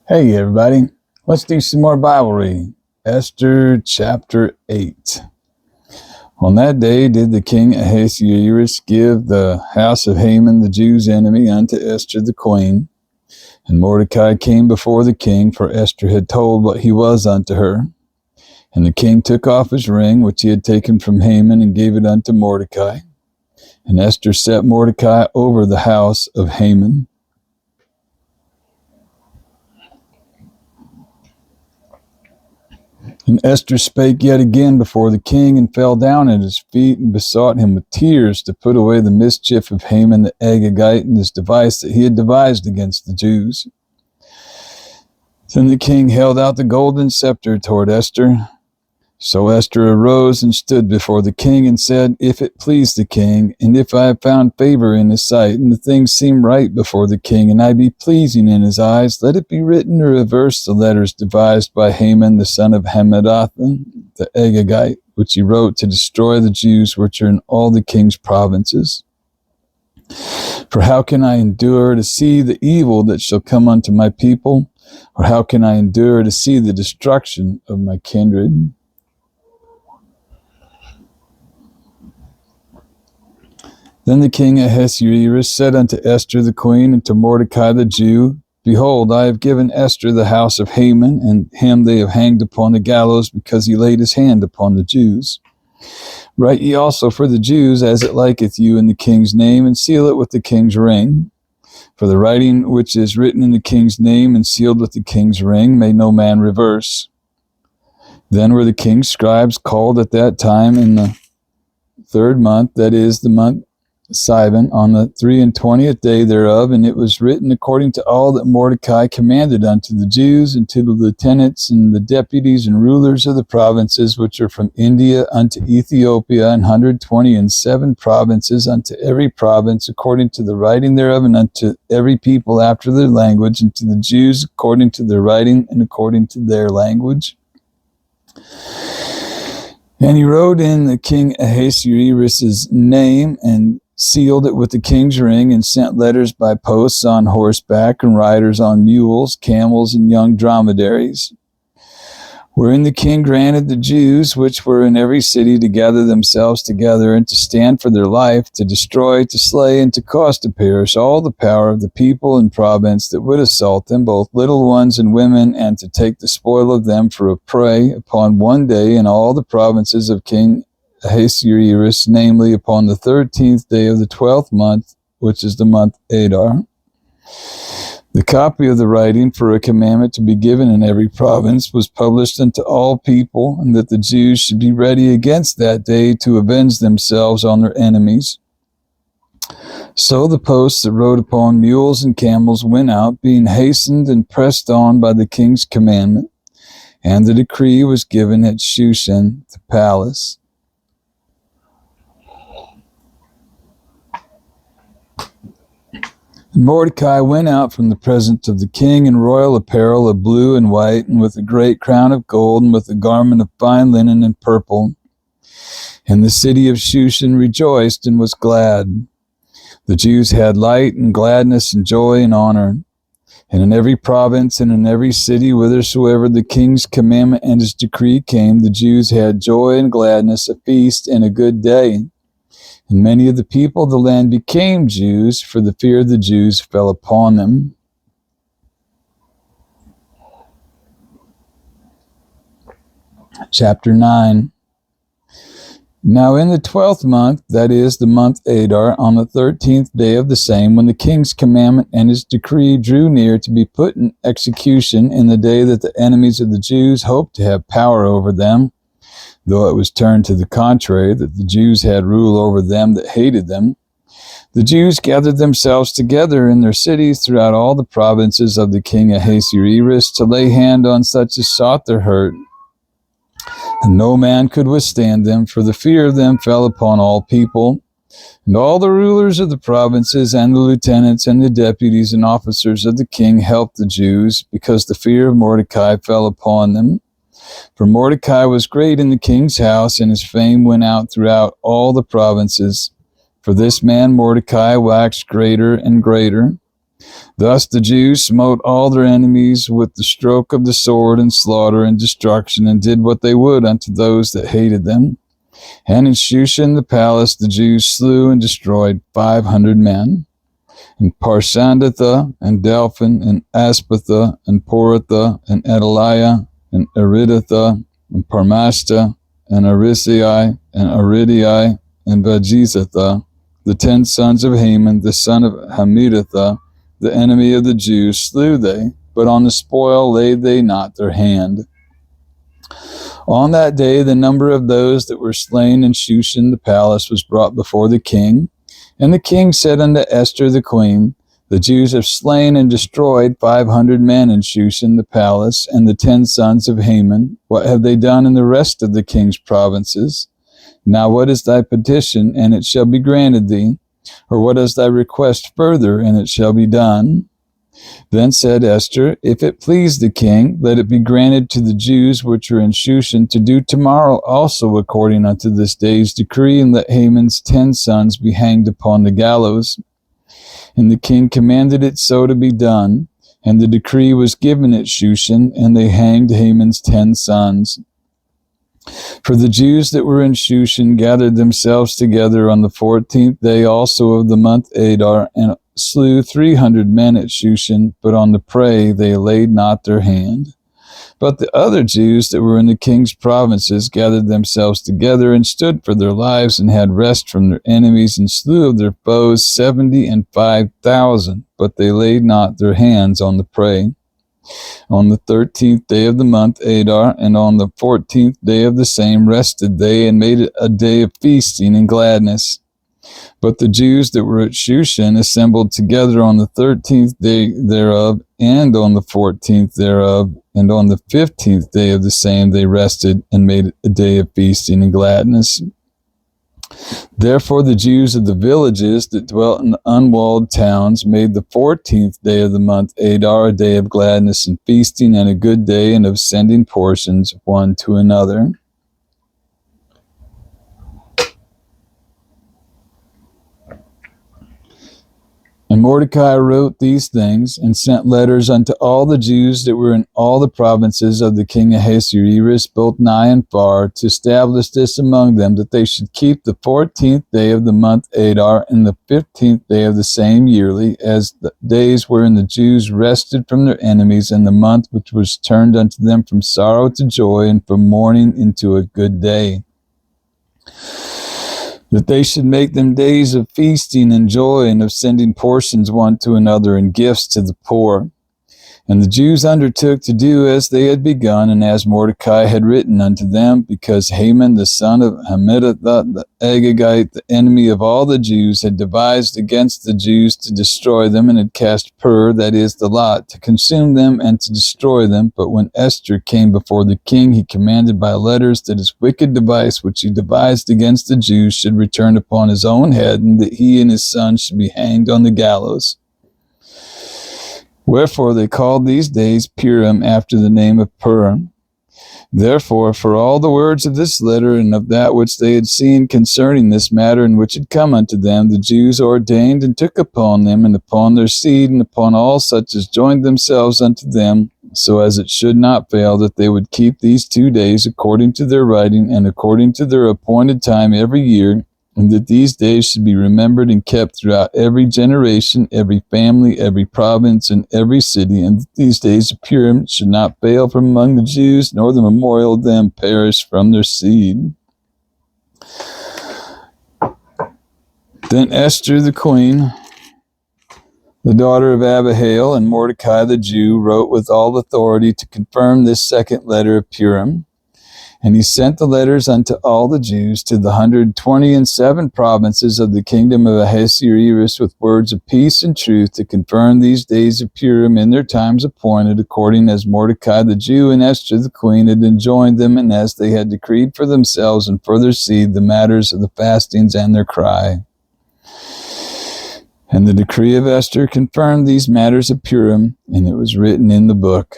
Hey everybody, let's do some more Bible reading. Esther chapter 8. On that day did the king Ahasuerus give the house of Haman the Jews' enemy unto Esther the queen. And Mordecai came before the king, for Esther had told what he was unto her. And the king took off his ring, which he had taken from Haman, and gave it unto Mordecai. And Esther set Mordecai over the house of Haman. And Esther spake yet again before the king, and fell down at his feet, and besought him with tears to put away the mischief of Haman the Agagite, and his device that he had devised against the Jews. Then the king held out the golden scepter toward Esther. So Esther arose and stood before the king, and said, If it please the king, and if I have found favor in his sight, and the things seem right before the king, and I be pleasing in his eyes, let it be written to reverse the letters devised by Haman the son of Hammedatha the Agagite, which he wrote to destroy the Jews which are in all the king's provinces. For how can I endure to see the evil that shall come unto my people? Or how can I endure to see the destruction of my kindred? Then the king Ahasuerus said unto Esther the queen, and to Mordecai the Jew, Behold, I have given Esther the house of Haman, and him they have hanged upon the gallows, because he laid his hand upon the Jews. Write ye also for the Jews, as it liketh you, in the king's name, and seal it with the king's ring. For the writing which is written in the king's name, and sealed with the king's ring, may no man reverse. Then were the king's scribes called at that time in the 3rd month, that is, the month Sivan, on the 23rd day thereof, and it was written according to all that Mordecai commanded unto the Jews, and to the lieutenants and the deputies and rulers of the provinces which are from India unto Ethiopia, 127 provinces, unto every province according to the writing thereof, and unto every people after their language, and to the Jews according to their writing and according to their language. And he wrote in the king Ahasuerus' name, and sealed it with the king's ring, and sent letters by posts on horseback, and riders on mules, camels, and young dromedaries. Wherein the king granted the Jews, which were in every city, to gather themselves together, and to stand for their life, to destroy, to slay, and to cause to perish all the power of the people and province that would assault them, both little ones and women, and to take the spoil of them for a prey upon one day in all the provinces of King Ahasuerus, namely upon the 13th day of the 12th month, which is the month Adar. The copy of the writing for a commandment to be given in every province was published unto all people, and that the Jews should be ready against that day to avenge themselves on their enemies. So the posts that rode upon mules and camels went out, being hastened and pressed on by the king's commandment, and the decree was given at Shushan, the palace. And Mordecai went out from the presence of the king in royal apparel of blue and white, and with a great crown of gold, and with a garment of fine linen and purple. And the city of Shushan rejoiced and was glad. The Jews had light and gladness and joy and honor. And in every province and in every city, whithersoever the king's commandment and his decree came, the Jews had joy and gladness, a feast and a good day. And many of the people of the land became Jews, for the fear of the Jews fell upon them. Chapter 9. Now in the 12th month, that is, the month Adar, on the 13th day of the same, when the king's commandment and his decree drew near to be put in execution, in the day that the enemies of the Jews hoped to have power over them, though it was turned to the contrary, that the Jews had rule over them that hated them, the Jews gathered themselves together in their cities throughout all the provinces of the king Ahasuerus, to lay hand on such as sought their hurt. And no man could withstand them, for the fear of them fell upon all people. And all the rulers of the provinces, and the lieutenants, and the deputies, and officers of the king helped the Jews, because the fear of Mordecai fell upon them. For Mordecai was great in the king's house, and his fame went out throughout all the provinces. For this man Mordecai waxed greater and greater. Thus the Jews smote all their enemies with the stroke of the sword and slaughter and destruction, and did what they would unto those that hated them. And in Shushan the palace the Jews slew and destroyed 500 men. And Parshandatha, and Delphin, and Aspatha, and Poratha, and Adaliah, and Aridatha, and Parmashta, and Arisai, and Aridai, and Bajizatha, the 10 sons of Haman, the son of Hammedatha, the enemy of the Jews, slew they, but on the spoil laid they not their hand. On that day the number of those that were slain in Shushan the palace was brought before the king. And the king said unto Esther the queen, The Jews have slain and destroyed 500 men in Shushan the palace, and the 10 sons of Haman. What have they done in the rest of the king's provinces? Now what is thy petition, and it shall be granted thee? Or what is thy request further, and it shall be done? Then said Esther, If it please the king, let it be granted to the Jews which are in Shushan to do tomorrow also according unto this day's decree, and let Haman's 10 sons be hanged upon the gallows. And the king commanded it so to be done, and the decree was given at Shushan, and they hanged Haman's 10 sons. For the Jews that were in Shushan gathered themselves together on the 14th day also of the month Adar, and slew 300 men at Shushan, but on the prey they laid not their hand. But the other Jews that were in the king's provinces gathered themselves together and stood for their lives, and had rest from their enemies, and slew of their foes 75,000, but they laid not their hands on the prey. On the 13th day of the month Adar, and on the 14th day of the same, rested they, and made it a day of feasting and gladness. But the Jews that were at Shushan assembled together on the 13th day thereof, and on the 14th thereof, and on the 15th day of the same they rested, and made it a day of feasting and gladness. Therefore the Jews of the villages that dwelt in the unwalled towns made the 14th day of the month Adar a day of gladness and feasting, and a good day, and of sending portions one to another. And Mordecai wrote these things, and sent letters unto all the Jews that were in all the provinces of the king Ahasuerus, both nigh and far, to establish this among them, that they should keep the 14th day of the month Adar, and the 15th day of the same yearly, as the days wherein the Jews rested from their enemies, and the month which was turned unto them from sorrow to joy, and from mourning into a good day. That they should make them days of feasting and joy, and of sending portions one to another, and gifts to the poor. And the Jews undertook to do as they had begun, and as Mordecai had written unto them, because Haman the son of Hammedatha the Agagite, the enemy of all the Jews, had devised against the Jews to destroy them, and had cast pur, that is, the lot, to consume them and to destroy them. But when Esther came before the king, he commanded by letters that his wicked device which he devised against the Jews should return upon his own head, and that he and his sons should be hanged on the gallows. Wherefore they called these days Purim, after the name of Purim. Therefore, for all the words of this letter, and of that which they had seen concerning this matter, and which had come unto them, the Jews ordained and took upon them, and upon their seed, and upon all such as joined themselves unto them, so as it should not fail, that they would keep these 2 days according to their writing, and according to their appointed time every year, and that these days should be remembered and kept throughout every generation, every family, every province, and every city, and that these days of Purim should not fail from among the Jews, nor the memorial of them perish from their seed. Then Esther the queen, the daughter of Abihail, and Mordecai the Jew, wrote with all authority to confirm this second letter of Purim. And he sent the letters unto all the Jews to the 127 provinces of the kingdom of Ahasuerus, with words of peace and truth, to confirm these days of Purim in their times appointed, according as Mordecai the Jew and Esther the queen had enjoined them, and as they had decreed for themselves and for their seed the matters of the fastings and their cry. And the decree of Esther confirmed these matters of Purim, and it was written in the book.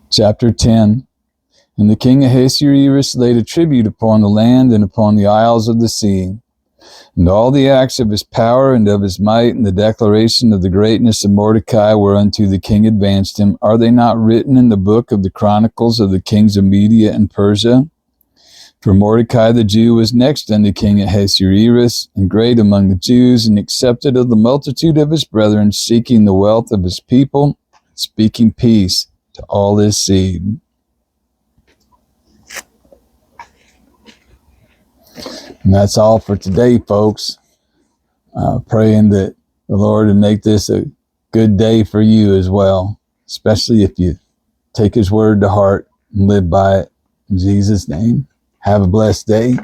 Chapter 10. And the king Ahasuerus laid a tribute upon the land and upon the isles of the sea. And all the acts of his power and of his might and the declaration of the greatness of Mordecai whereunto the king advanced him, are they not written in the book of the chronicles of the kings of Media and Persia? For Mordecai the Jew was next unto King Ahasuerus, and great among the Jews, and accepted of the multitude of his brethren, seeking the wealth of his people, speaking peace to all his seed. And that's all for today, folks. Praying that the Lord would make this a good day for you as well, especially if you take his word to heart and live by it. In Jesus' name, have a blessed day.